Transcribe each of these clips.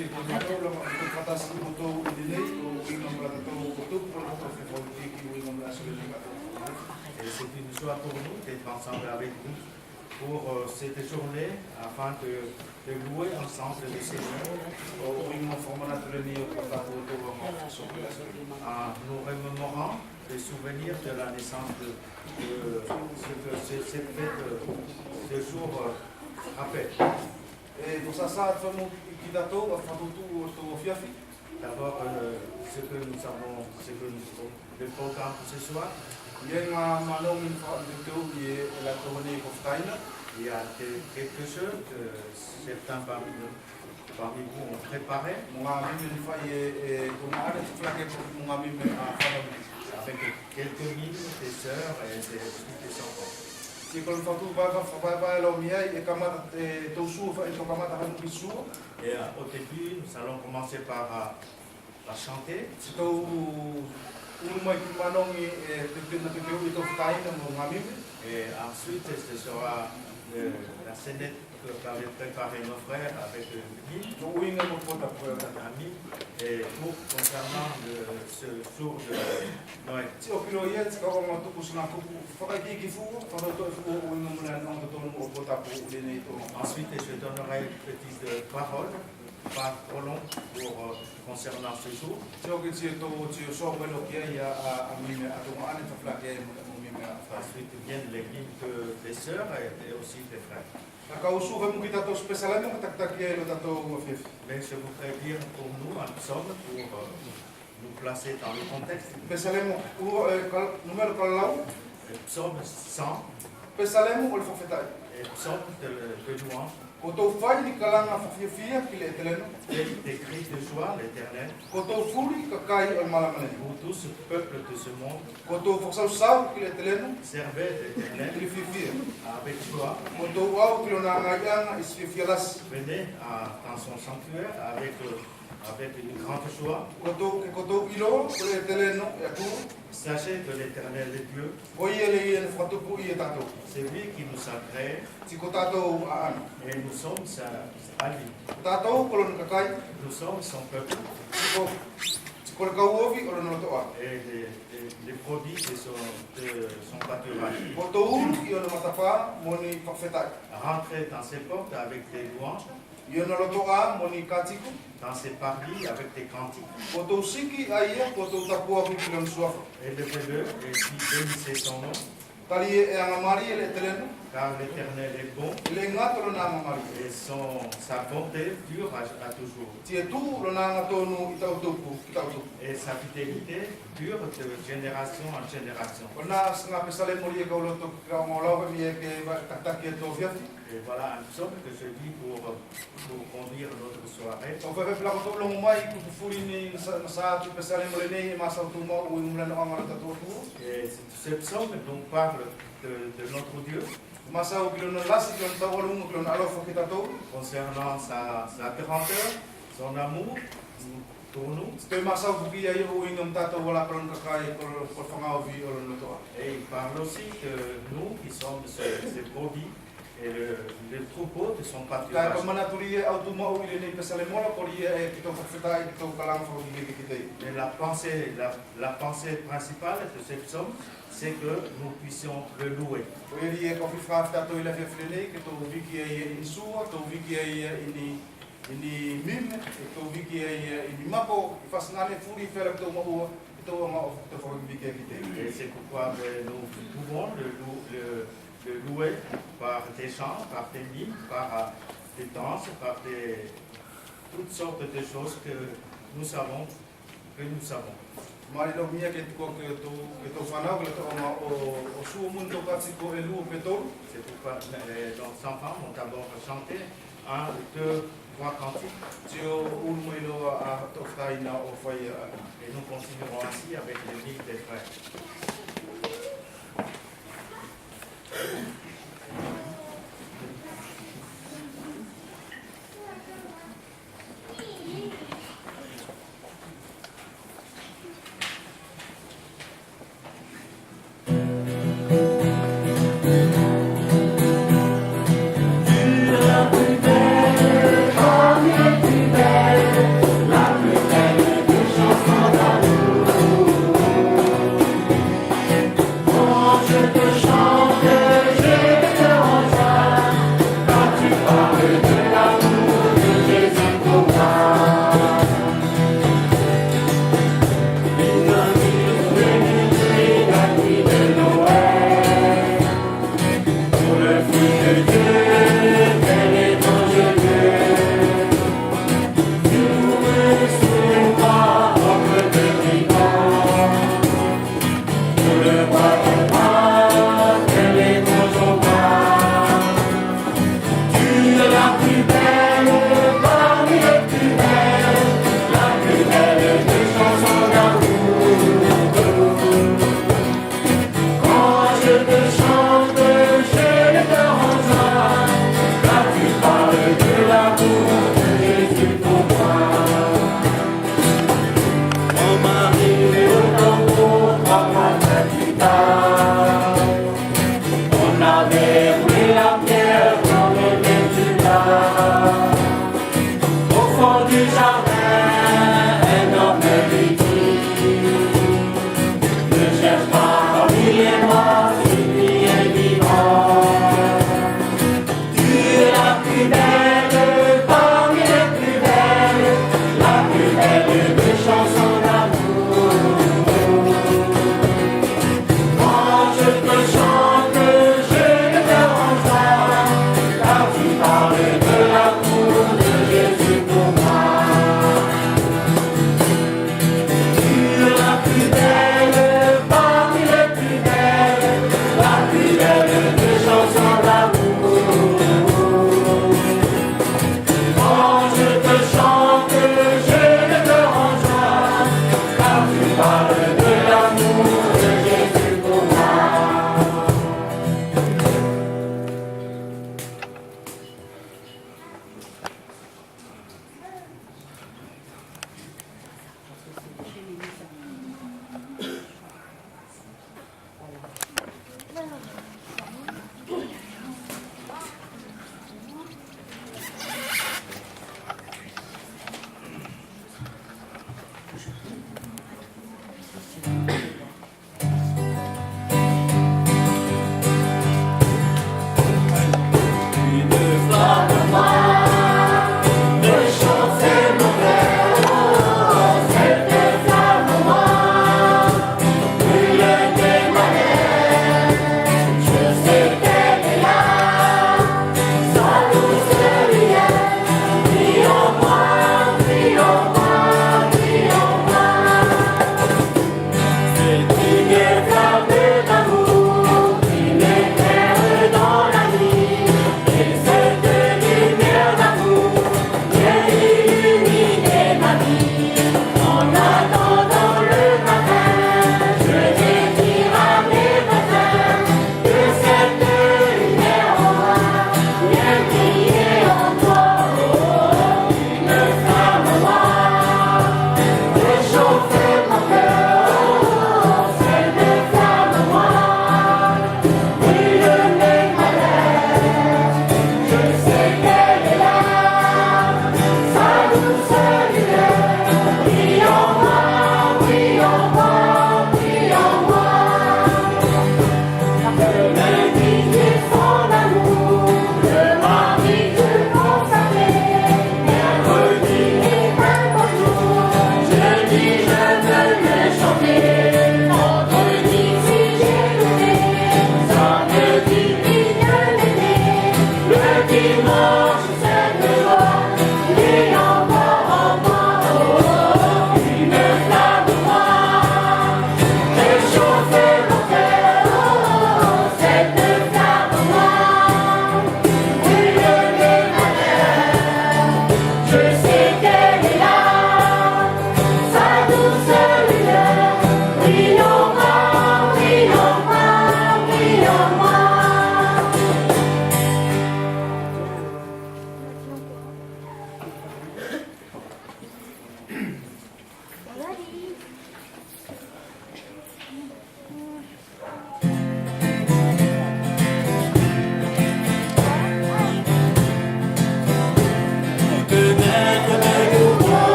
si ko no ko patas mo to dinay o ingam la to to pour la profondeur qui ou ingam la sur le Et c'est une joie pour nous d'être ensemble avec vous pour cette journée afin de louer ensemble le Seigneur. o ingam forma na to ni o ta to Nous remémorant les souvenirs de la naissance de cette fête, ce jour rappelle. e to sa famu ki dato a fatu to fiafi. D'abord, ce que nous avons, le programme pour ce soir. Yenga manong in fa de to ye la tomane ko ftaina. Il y a quelque chose que certains parmi vous ont préparé. Mga mi fa ye ko na ara flake ko mga mi a fa Avec quelques mines, des sœurs et des enfants. si ko fatu ba lo mi ai e kamata to su fa to kamata ha mi su. Et au début, nous allons commencer par chanter. Si to mai manong te na te to ftaina mo mga mi. Et ensuite, ce sera la scénette que avait préparé nos frères avec Guy, ami, et pour concernant ce jour de Noël. Ensuite, je donnerai une petite parole, pas trop long, pour concernant ce jour. Ensuite viennent les hymnes des sœurs et aussi des frères. Mais je voudrais lire pour nous un psaume pour nous placer dans le contexte. Le psaume 100 et psaume de louange. Des cris de joie, l'Éternel. Pour tout ce peuple de ce monde, servez l'Éternel avec joie. Venez dans son sanctuaire avec une grande joie. Sachez que l'Éternel est Dieu. C'est lui qui nous a créés. Et nous sommes à lui. Nous sommes son peuple. Et les produits de son pâturage. Rentrez dans ses portes avec des louanges. Dans ses parvis avec des cantiques. Élevez-le et bénissez son nom. Car l'Éternel est bon et sa bonté dure à toujours. Et sa fidélité dure de génération en génération. Et voilà un psaume que je lis pour conduire notre soirée. Et ce psaume nous parle de notre Dieu. Concernant sa grandeur, son amour pour nous. Et il parle aussi que nous qui sommes ses brebis et le troupeau de son pâturage. Et la pensée principale de ce psaume, c'est que nous puissions le louer. Et c'est pourquoi nous pouvons le louer par des chants, par des hymnes, par des danses, par toutes sortes de choses que nous savons. C'est pourquoi nos enfants vont d'abord chanter 1, 2, 3 cantiques. Et nous continuerons ainsi avec les hymnes des frères. Tu es plus belle, comme est plus belle.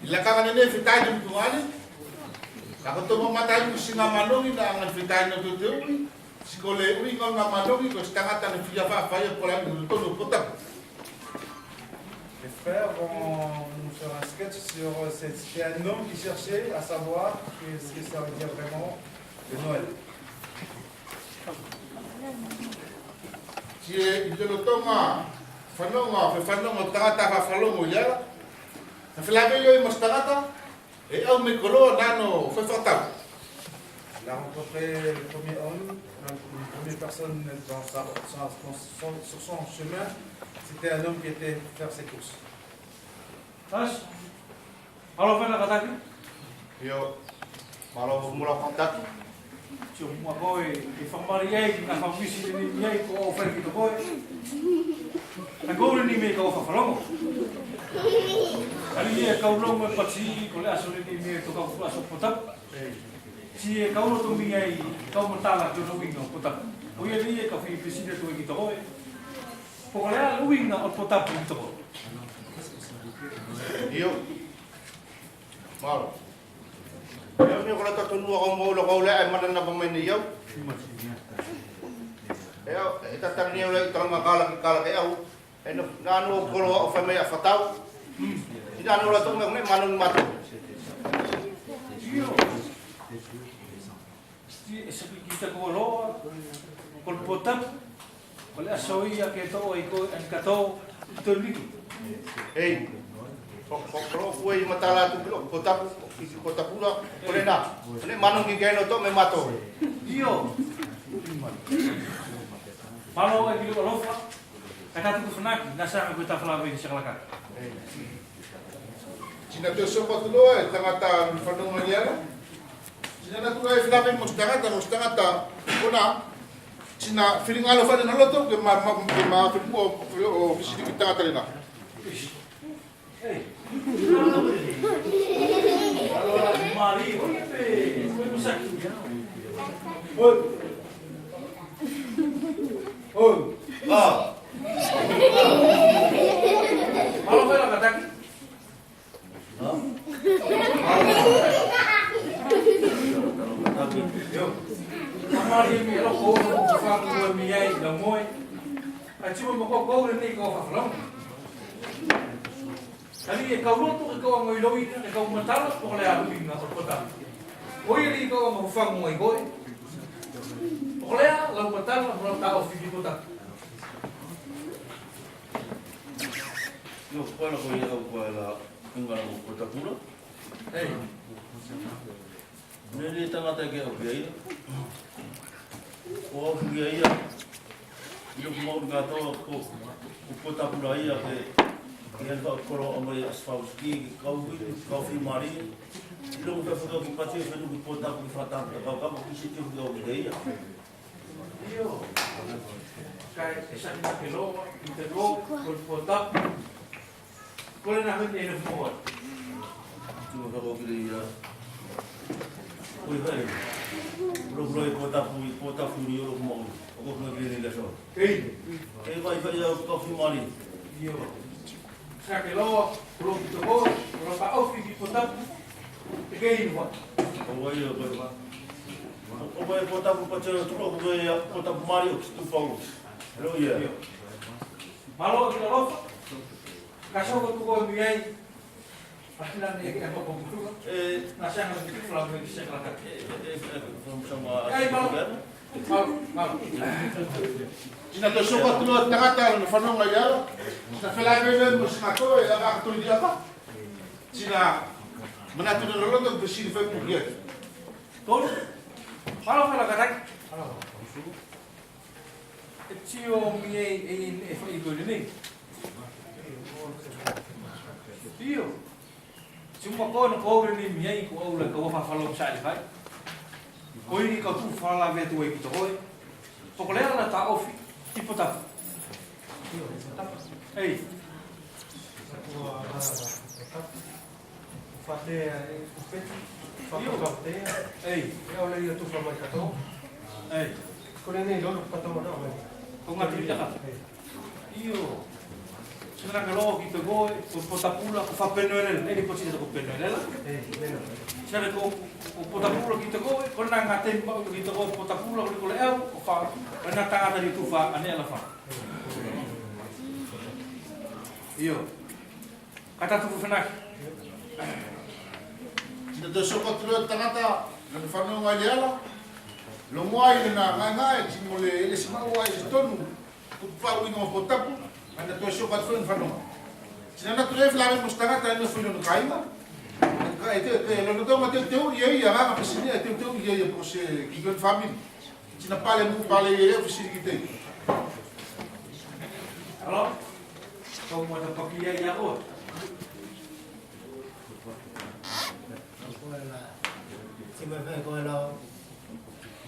Ila kanga nene fitai dum tuani. Ako to mamatay ko singa manongi na ang fitai no tutu. Sikole ui ngol nga manongi ko stangata na fia fa fa pour la no potap. Les frères vont nous faire un sketch sur c'était un homme qui cherchait à savoir ce que ça veut dire vraiment le Noël. Si il le tonga fanonga tangata fa falongo yala. Na filave yo mo stangata e au me kolo nano foi fatap. Il a rencontré le premier homme, une première personne sur son chemin. C'était un homme qui était faire ses courses. As, alo fana kataki, Yo, malo mula kontak. tio mua koe, whamari ei, na whamisi ni ei ko o whare ki to koe. Na koure ni me ka o whawharongo. Kali e kaulongo e pati, ko le aso ni me to kau aso potap. Si e kaulo to mi ei, kau matala ki o no winga o potap. O ia ni e ka whi pisine to e ki to koe. Poko lea winga o potap ki to koe. Yo, malo. Yo ni kalau tak tunu orang mau lo kau le, mana nak pemain ni yo? Yo, kita tak ni oleh kalau ngakala yo. Eno, nanu kalau family afatau. Tidak anu lah tu memang mana matu. Yo. Sabi kita ko loa, kol potap, kol asoia ke to ai ko an kato to liki. Hey, kalau kue matala tu belum kota pula, boleh nak. Ini manung gigeno tu memato. Yo. Malo ai bilo lofa. Kata tu funaki, nasa ko ta fala be sikalaka. Sina to sopa tu lo e tangata fanonga yala. Sina na tu e filave mo stangata kuna sina feeling alo fa na loto ke ma o bisidi kita tangata lena. Hey. Allora, Mario, come sai? Ah, Malo fai la kataki? Yo. Mario mi lo ko fa ko mi ai da moi. A chimo mo ko ni ko fa flong. Kali e kauloto e kau ngoi loi e kau matala po le alu binga o pota. Oi ri kau mo fa mo i goi. Po le la matala mo ta o fi pota. Yo, kalau kau yang kau la tinggal di kota pula, Ei, ni tengah tengah kau biaya. Kau biaya, yo mau ngato kota pula ia ke yang kalau amai asfal ski kau fi mari, lo que foi que pati foi no kota ku fatan kau kisi tu kau biaya. io. Kai esa ni ke lo, te lo col pota. Kole na hande no mo. Cuma kau biaya. Oi hai, lo kota fu ni lo mau, kau kena biaya ni so. Ei, Vai kau fi mari. io. Sa ke lo, lo to go, lo pa o fi pota. Te ke ino. Kau ia kau. O vai kota ku pati tu lo kota mari tu fau. Lo ia. Malo ki lo. Kaso ko tu go mi ai. Pakila ne ke ko ko. Na sa na ki fla me se kala ka. Sama. Ei, malo. Malo. Sina to sopa tu lo tangata no fanonga yala. Sina filave mo sina ko e la tu dia pa. Sina mana tu no loto bisidi fa tu dia. Tol. Malo kala ka tak. Tio mi e fa i go ni. ko no ko ni mi ko o le ko fa falo sa le vai ko ni ko tu fala ve tu e ki to ko ko le ala ta ofi tipo ta ei Fate o pete, ei e o le tu fa mai kato. ei Ko le nei lolo kato na mai. ko ngati ka io sera que lo ki to go ko potapula ko fa penele e ni pochita ko penele Bene. sera ko potapula ki to go ko na ngate ba ki to go potapula ko le ko fa na ta ta di tu fa ane la fa io kata tu fa na Ina te soko tua tangata, na te whanua iala, lo moai na ngai ti mo le sima wai se tonu, ku pau ino po tapu, ana te soko tua whanua. Tina na tu e flame mo tangata ina fu no kaima. Ka te lo no ma te ye ya ma pesini te ye po se ki gon family. Tina pale mu pale ye fu si ki te. alo ko mo ta pakia ya o Cuma fai ko lo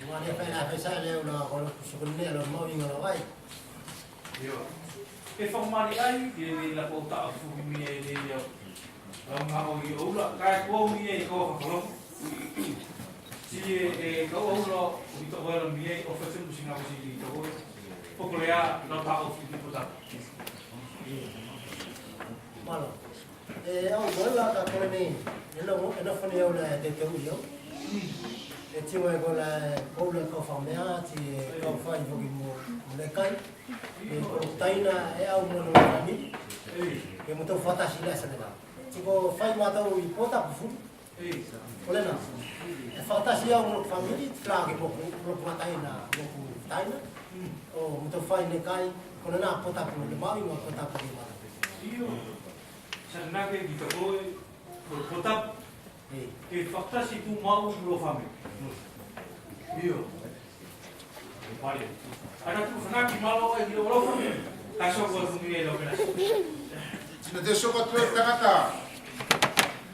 wale fai la fesa le lo ko sukunne lo mo inga lo vai. io e formali ai che la porta fu mi e io ma o io la ka ko mi e ko fa lo si e ko o lo mi to ko mi e o fa sempre singa così to poco le ha no ta o fi po ta Malo. Au mo la ka ko ni no fa ni o la de te uyo. E cima ko la ko le ko fa mea ti ko fa i vogi mo le kai. E ko taina e au mo no ni. E mo to fata si la sa na. Ti ko fa ma to i pota fu. Olha não. É fantasia o família, claro que pouco taina, pouco taina. O muito faz ne cai, quando não pota por o mal e não pota por o mal. io sanna che di to ko pota che fatta si tu mau lo fame io vale ana tu fana ki malo e lo lo fame ka so ko fu mi lo bena Tina te soko tua tangata,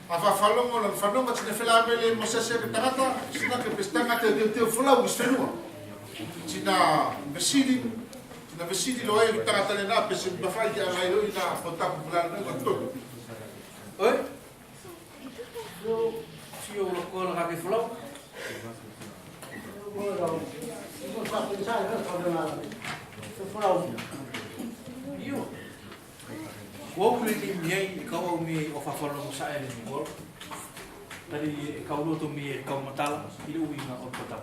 a whawhalongo la whanonga tina whelawele mo sese ke tangata, sina ke pestanga te whalau i whenua. Tina vesidi lo e ki tangata le nā, pese mawhai ki a ngai roi nā potapu pulana ngai tono. oi si o lo ko la ke flo Não sabe pensar, não sabe nada. Se for ao io ko le ni mi ka o mi o fa folo sa e ni ko tadi ka lo to mi ka matala i u ina o pota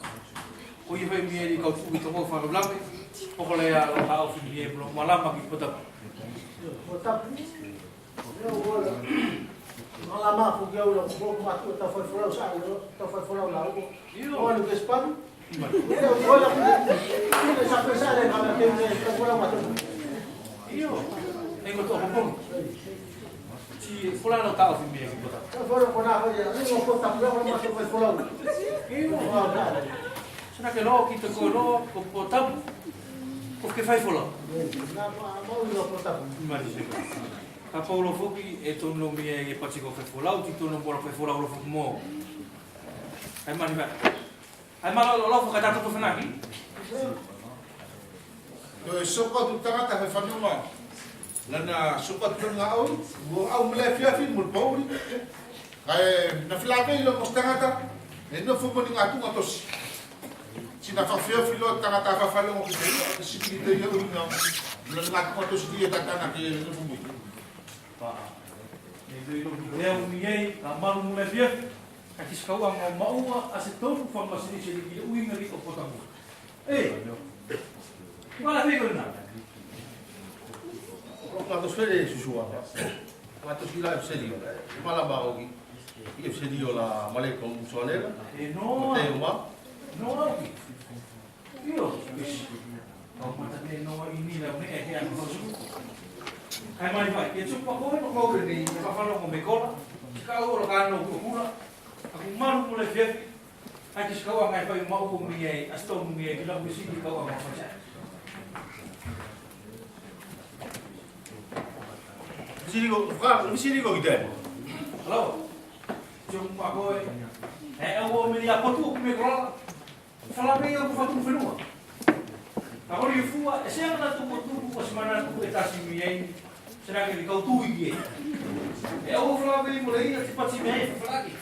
o i vai mi ka u to ko fa lo lape o ko le ya lo ha o fi mi blo malama ki pota botar. Eu vou lá. Olha lá, porque eu vou com a tua, tá foi fora, sabe? Tá foi fora lá. Olha o que espalha. Eu vou lá. Ele já pensar em nada, tem que fora uma tua. io e ko to ko si fulano ta o fi mi ki pota Eu vou com a olha, eu vou botar para uma tua foi fora. io Olha, sina ke lo ki to ko lo ko pota ko ke fai folo na mão não botar. imagine ka paulo foki e to no mi e pa ko fe folau ti to no bora fe folau lo fo mo ai mani ba ai malo lo fo ka ta to fenaki Yo e soko tu tangata he whanonga. Lana soko tu nga au mele fiafi mo pauri. Kai na whelawele mo tangata, e no fumo ni ngā tunga tosi. Sina whawhiafi lo tangata whawhalongo ki te sipiri te iau inga. Lana ngā tunga tosi ki e tatana ki e no fumo. e do leo mi e ka malu mo le fia ka ki skau ang maua a se tonu fa ma se se ki u inga ri o potamu wala fe ko na Quando sfere si sua, quando si la serio, ma la barogi, io serio la male con suonera, e no te uma, no io o ma te no ini la me e an ko su ai mai vai ke su pa ko no ko ni fa fa no me kola ka o lo ka no ko kula aku malu mo le fia ai ki skau ang ai fa mau ko mi e asto mi e ki la mi si ki ka o ma fa mi si dico che te, Allora, Jom ako o me ia potu me kola. Fala me ia ko fatu whenua. Ako ri fua, e sea na tu potu ko semana tu etasi mi ai. Será que kau tu i e o fala me mo leia ti pati me fala ki.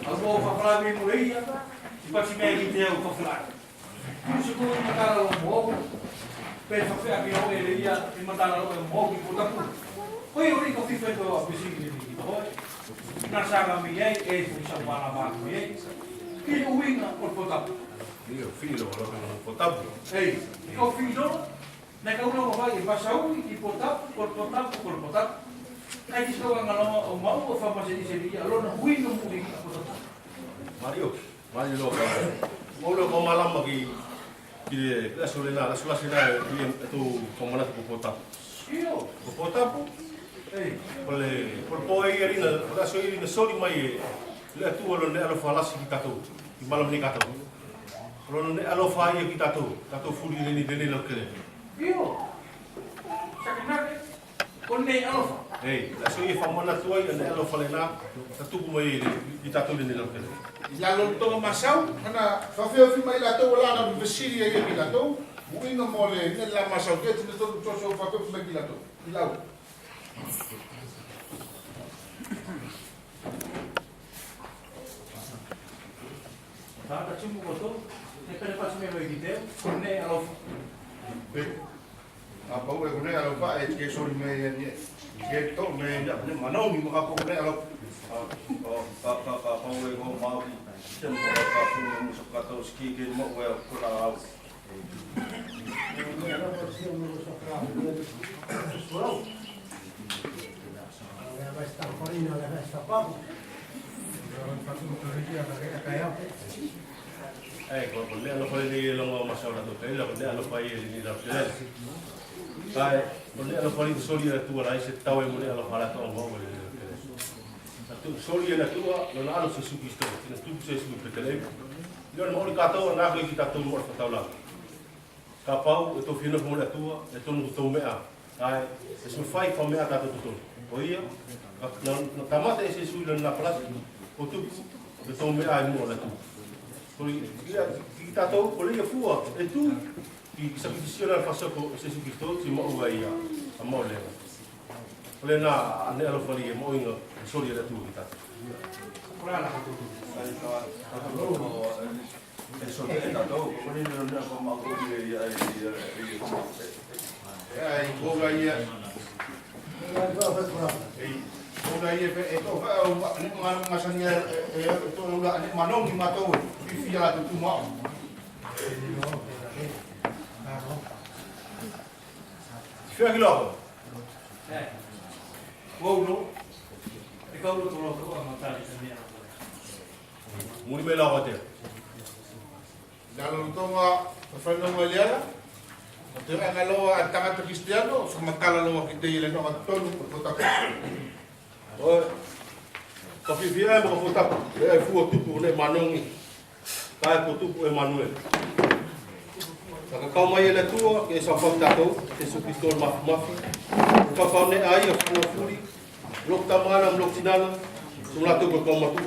Ako fala me mo leia ti pati me ki te o fala. Tu se ko matara lo mo. Pe fa fe aki o leia ti matara lo mo ki ko tapu. Ko i ori ko fi fe ko a pisi ki ni ko. Na saga mi ai e fu sa bala ba mi ai. Ki o winga por potapu. Io filo lo che non potapo. Ei, iko filo, na ka uno vai e pasau i potapu, por potapu. Ai diso nga no o mau o fa pase di seria, lo no winga mu di potapu. Mario lo. Mo lo ko malama ki la solena, la sena ki tu como na ko potapo. Io, Ko potapo. ei, Por poi erina, la so erina soli mai le tu lo ne alo falasi ki tato. Ki malam ni kato. Lo ne alo fai ki tato. Tato fuli ni dele lo kele. io. Sakinake, con nei alofa. La so i fa mana tu ai ne alo falena. Tato ko mai ki tato ni lo kele. Ya lo to masau, ana fa fe fi mai la to la na vesiri e ki la to. Winga mole, ne la masau ke te to so fa ko fi la to. Ilau. Tata chimu koto, ne pere pasi me vai kiteu, con nei alofa. Apa o ko ne alo fa e ke so me ni. Ke to me ya ne manau mi ka ko ne alo. Paue ko mau sen ko ka fu mo so ka to ski ke mo we ko la au. Vai estar correndo, vai estar pago. Ko le alo fai ni lo ma sa la to ke lo ne alo fai ni la kele. Kai, lo ne alo fai soli la tu la se tau e mo ne alo fala to mo mo. Tu soli la tua, lo alo se su Cristo, ne tu se su petele. Lo no ri ka to na ko ki ta to mo fa ta la. Ka pau e to fino mo la tua, e to no to mea. Ai, e su fai fa mea ta to to. Oia, no tamata e se su na plaza. O tu, e to mea ai mo la tu. Poi ki ta to, ko le fua, e tu ki sacrificio la fa ko se su Cristo si mo vai a mo le. Le na ne alo fali mo inga soli la tu ta. Ora la koto. Eso que tato, ko ni no ko ma ko di Ai ko ga ia. O ga ia e to fa o ma masanya e to la ni manong ni mato. Fi la tu ma. Fia ki lo. Wow no. E kau lo tolo ko amata ni mea. Muri me la hotel. Dalam tonga fa no maliala. Te nga lo a tanga cristiano, so makala lo ki te ile no tonu ko ta. O ka fi via mo ko ta. Le fu tu ko le manongi. Ka ko tu ko Emmanuel. Ka ka mai le tu ke sa fa ta to, ke su pistol ma. Ka fa ne ai a fu furi. Lok ta mana lok sinana. Sumla tu ko ma tu.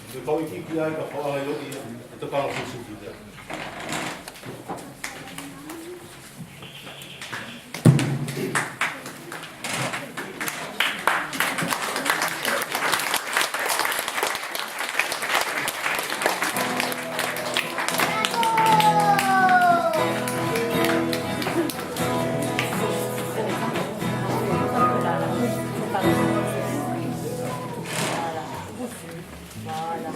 Ke ka ki ai ka fa ai lo i. Te ka ko su ki. Mala.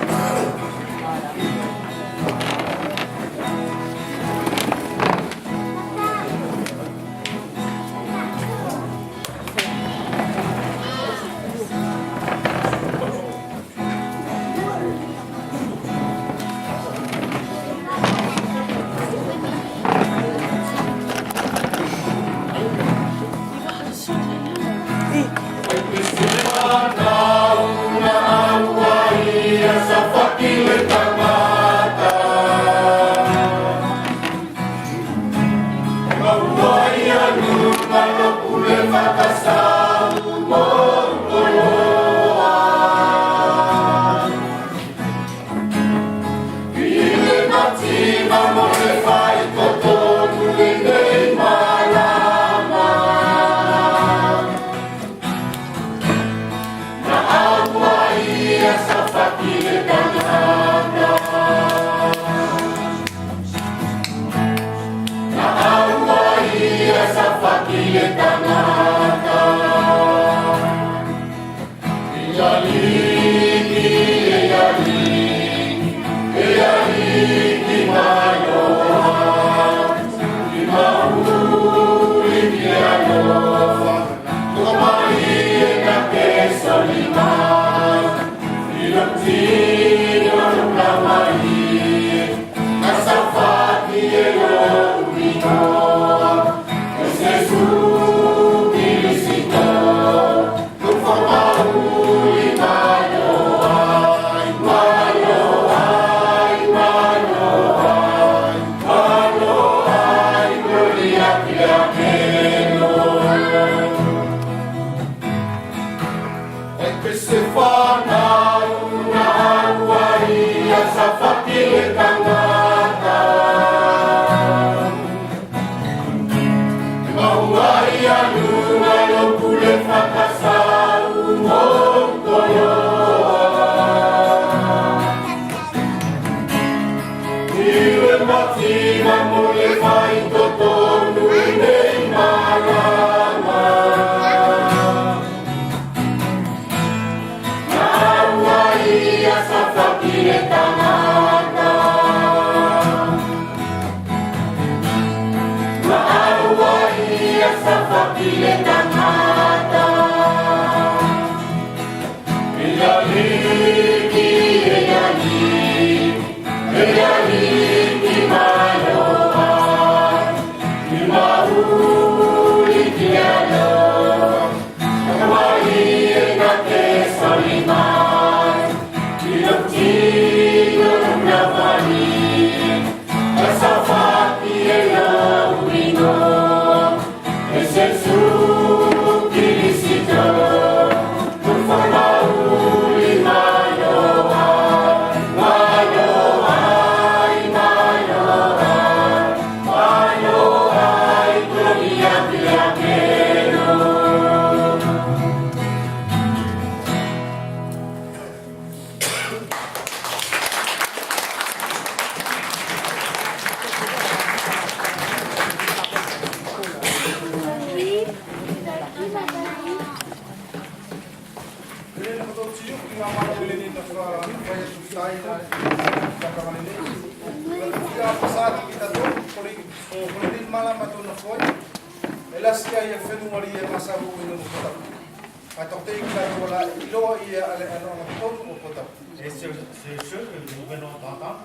Et ce que nous venons d'entendre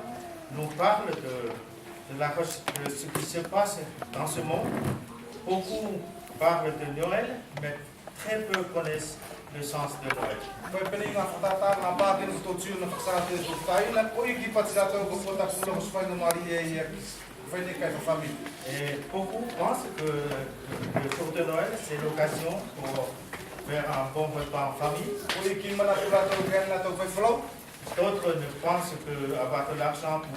nous parle de ce qui se passe dans ce monde. Beaucoup parlent de Noël, mais très peu connaissent le sens de Noël. Et beaucoup pensent que le jour de Noël, c'est l'occasion pour faire un bon repas en famille. D'autres ne pensent qu'avoir de l'argent pour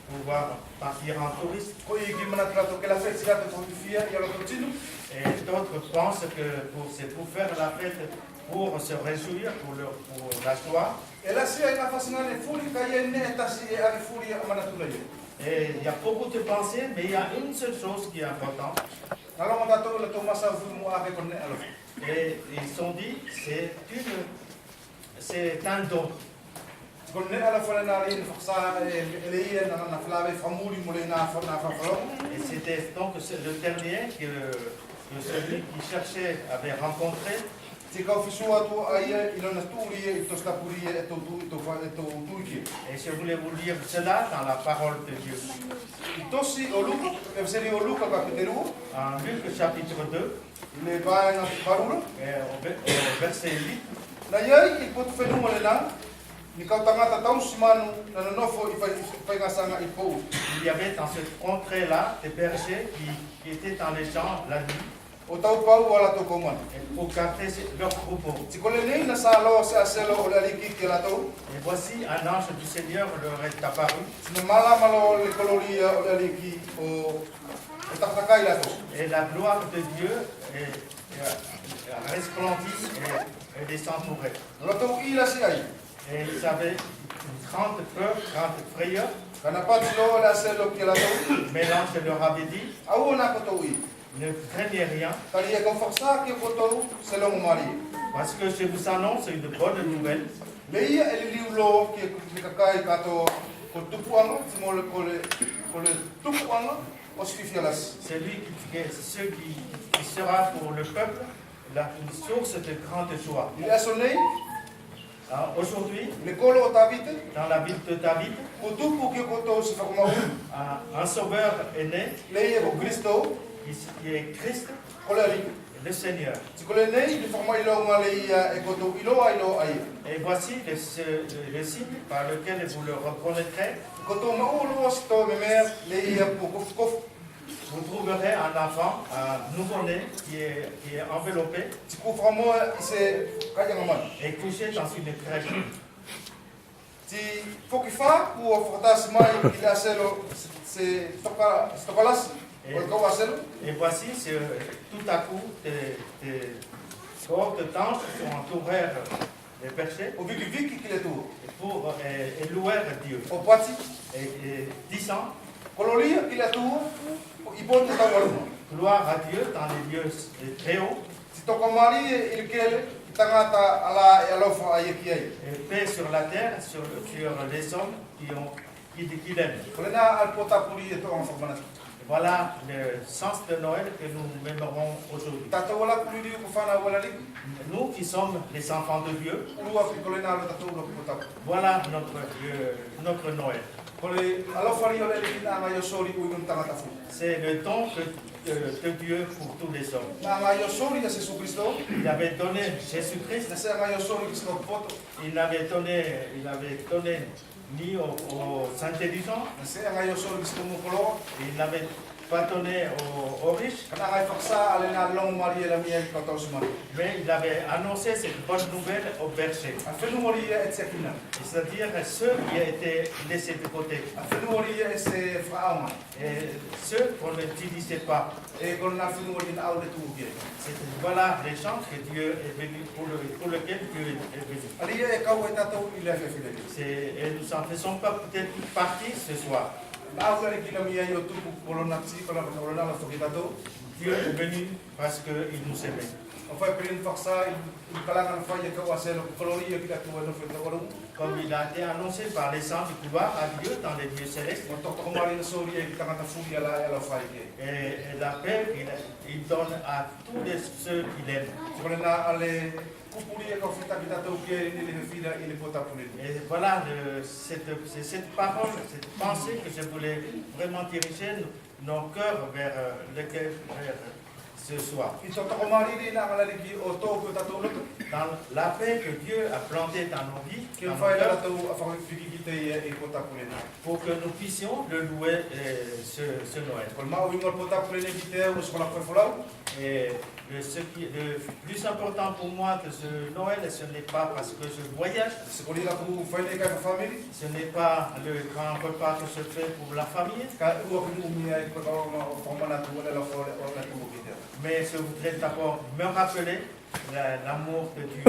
pouvoir partir en touriste. Et d'autres pensent que c'est pour faire la fête, pour se réjouir, pour la joie. Et il y a beaucoup de pensées, mais il y a une seule chose qui est importante. Et ils ont dit, c'est un don. Et c'était donc le dernier que celui qui cherchait avait rencontré. Et je voulais vous lire cela dans la parole de Dieu. En Luc chapitre 2, au verset 8. Il y avait dans cette contrée-là des bergers qui étaient dans les champs la nuit. Et pour garder leur troupeau. Et voici un ange du Seigneur leur est apparu. Et la gloire de Dieu est resplendie et les entourait. Et ils avaient une grande peur, grande frayeur. Mais l'ange leur avait dit, ne craignez rien, parce que je vous annonce une bonne nouvelle. Celui qui sera pour le peuple une source de grande joie. Aujourd'hui, dans la ville de David, un sauveur est né, qui est Christ, le Seigneur. Et voici le signe par lequel vous le reconnaîtrez. vous trouverez un enfant, un nouveau-né qui est enveloppé Ti ku whamo I se kaianga man. et couché dans une crèche. Ti whoki wha ku o whakatasi mai I le aselo se stokalas. O le kau aselo. Et voici, tout à coup, des cohortes de tantes sont entourées des bergers O viki viki ki le tu. pour louer Dieu. O pati. Et disant, Kololia ki le tu. I bon te tawaru. gloire à Dieu dans les lieux très hauts Ti toka mari I le kele. I tangata ala e alofa a ieki ai. et paix sur la terre, sur les hommes qui l'aiment. Ko le na al pota puri e toka mawhamanatu. Voilà le sens de Noël que nous mémorons aujourd'hui. Tatou wala puri riu ku whana wala rik. Nous qui sommes les enfants de Dieu, Urua ki ko le na lo tatou lo ku pota. voilà notre Noël. Ko le alofa ri o le rik na nga yosori u i tangata fu. C'est le don de Dieu pour tous les hommes. Na nga yosori a Jesu Kristo. Il avait donné Jésus-Christ, Na se nga yosori ki sino poto. il n'avait donné ni aux intelligents, Na se nga yosori ki sino mukolo. il n'avait pas donné aux riches, Kana ngai whaksa ale na long mari e la mia I kautau sumari. mais il avait annoncé cette bonne nouvelle aux bergers, A whenu mori e te akina. c'est-à-dire ceux qui étaient laissés de côté, A whenu mori e se whaaonga. et ceux qu'on n'utilisait pas. E kono na whenu mori na au le tuu kia. Voilà les gens que Dieu est venu, pour lesquels Dieu est venu. Ali e kau e tatou I le whewhile. Et nous en faisons pas peut-être partie ce soir. Na au kare ki la mia I o tuku kolona tsi kolona la whoki tatou. Dieu est venu parce qu'il nous aimait. O whai perin whaksa I kalanga na whai e kau aselo kolori e ki tatou e no wheta waru. Comme il a été annoncé par les saints du gloire à Dieu dans les lieux célestes. O toko mari na sori e ki tangata furi ala e la whai ke. Et la paix, il donne à tous ceux qu'il aime. Kone na ale kupuri e kau whita ki tatou kia I le whira I le pota puleni. Et voilà c'est cette parole, cette pensée que je voulais vraiment diriger nos cœurs vers ce soir. I tō toko mariri nā ngalariki o tōku tatou loto. Dans la paix que Dieu a plantée dans nos vies, Ki dans nos whai cœurs, tatou a whakawhiki ki te e pota puleni. pour que nous puissions le louer ce Noël. Kone mau ingo pota puleni ki te au skola koe wholau. Et le plus important pour moi de ce Noël, ce n'est pas parce que je voyage, Se koni la ku whaine kai ka whamiri. ce n'est pas le grand repas que je fais pour la famille, Ka ua kini umia I kua kau o whamana tu wale la whore o la tu ki te. mais je voudrais d'abord me rappeler l'amour de Dieu.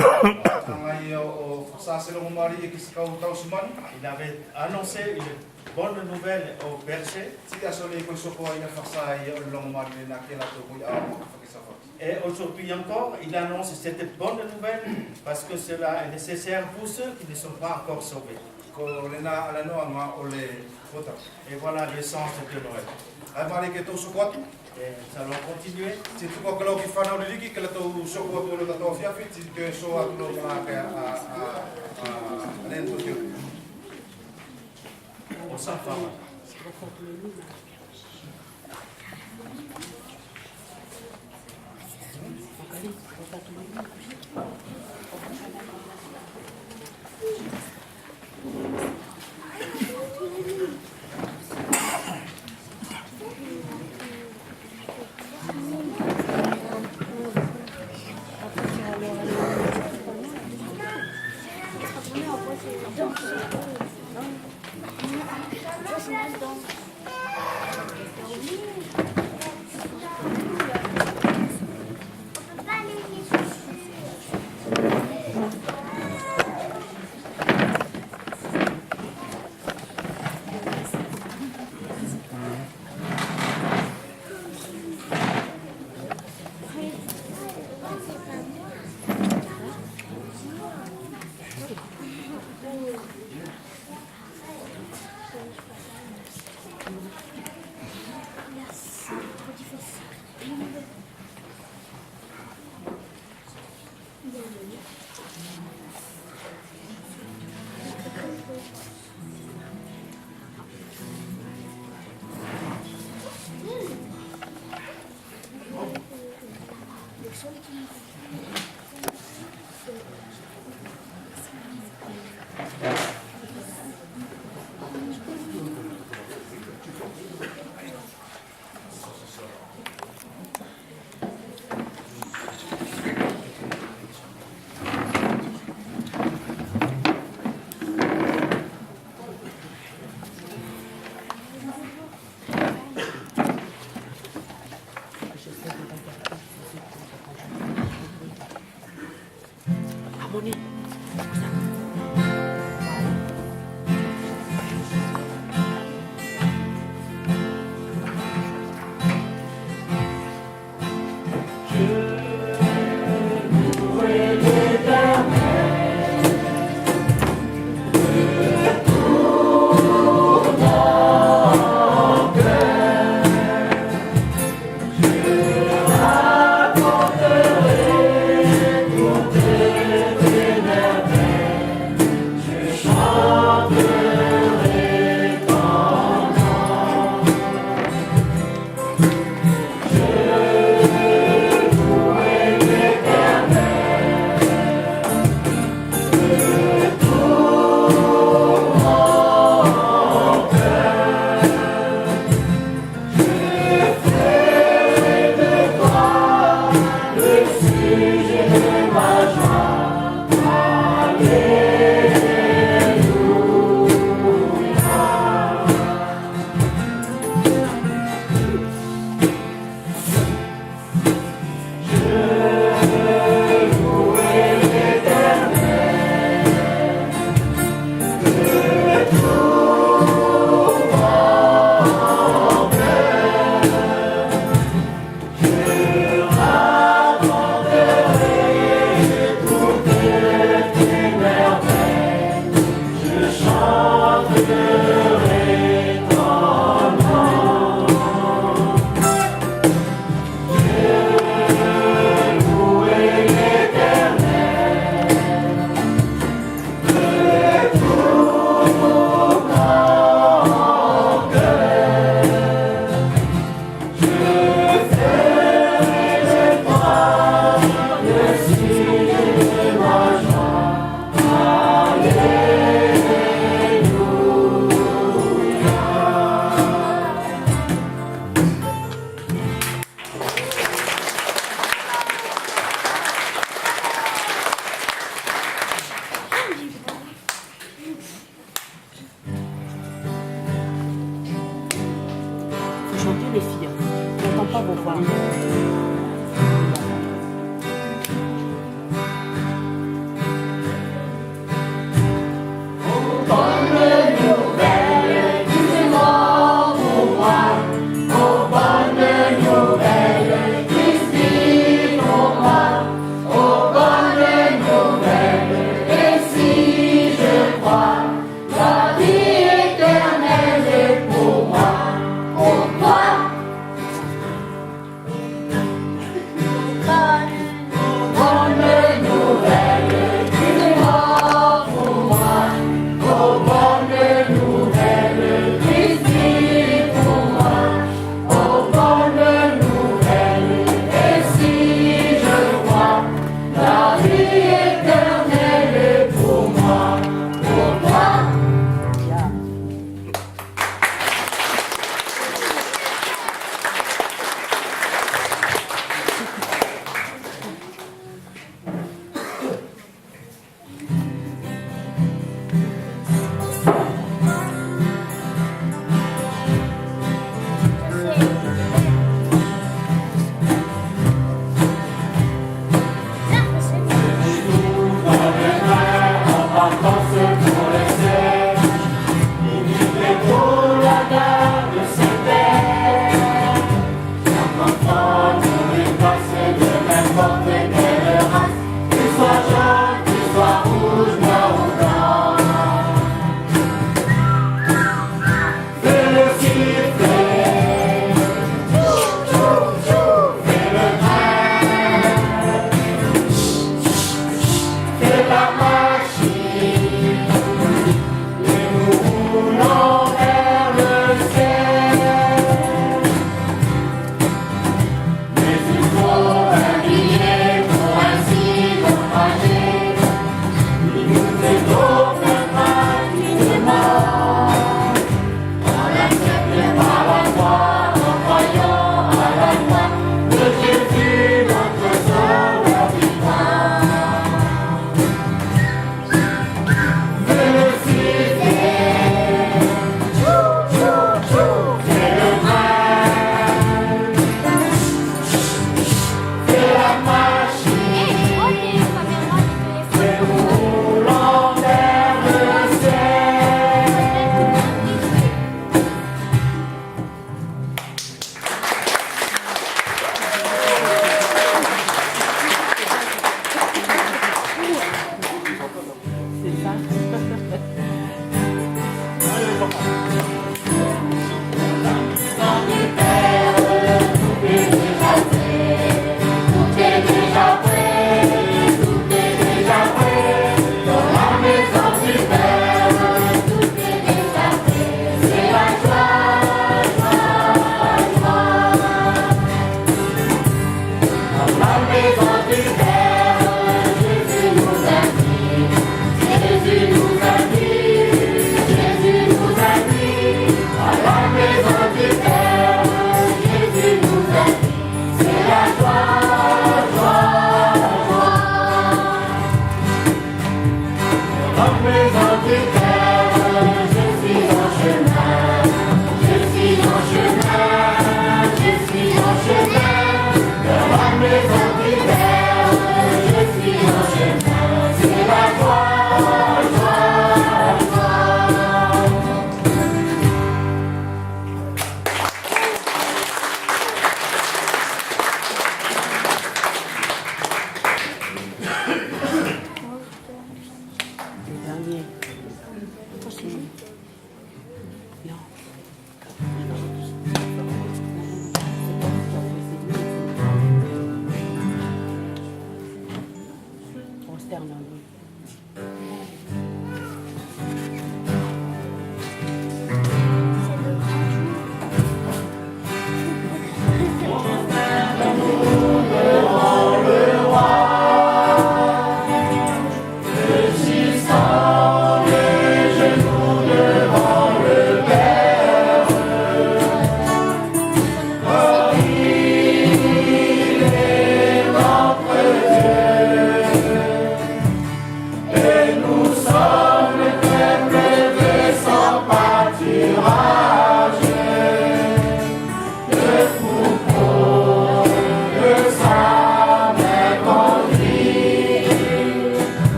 Tangai o whasaselo mo mari e ki se kau tau sumani. Il avait annoncé une bonne nouvelle aux bergers Ti aso le koe soko ai na whasa I o longo mari le nā ke la tō kui a mo whakisafa. et aujourd'hui encore, il annonce cette bonne nouvelle parce que cela est nécessaire pour ceux qui ne sont pas encore sauvés. Ko le nā ala noa ngā o le pota. Et voilà le sens de Noël. Ai mari ke tō soko atu. Et nous allons continuer. Ti tuko kalau ki whanau le liki, ke la tau soko atu lo tatou whiawhi, ti ke so atu lo ngā ke a lento teo. On s'en va. harmonie. Les filles, on n'entend pas vos voix. prosternons-nous.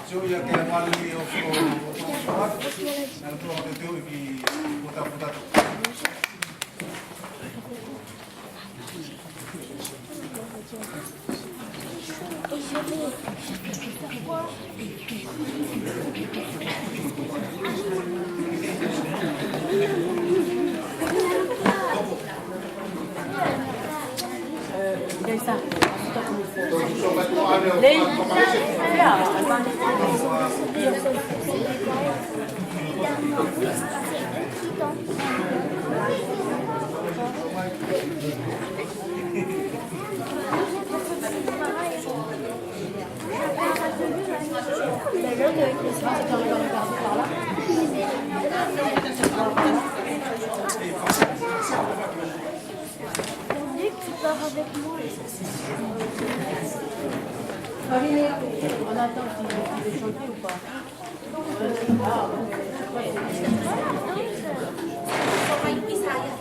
So ia ke malu o fo na to te teu ki puta Tu pars avec moi. On attend qu'il ait chanté ou pas? Bisaya.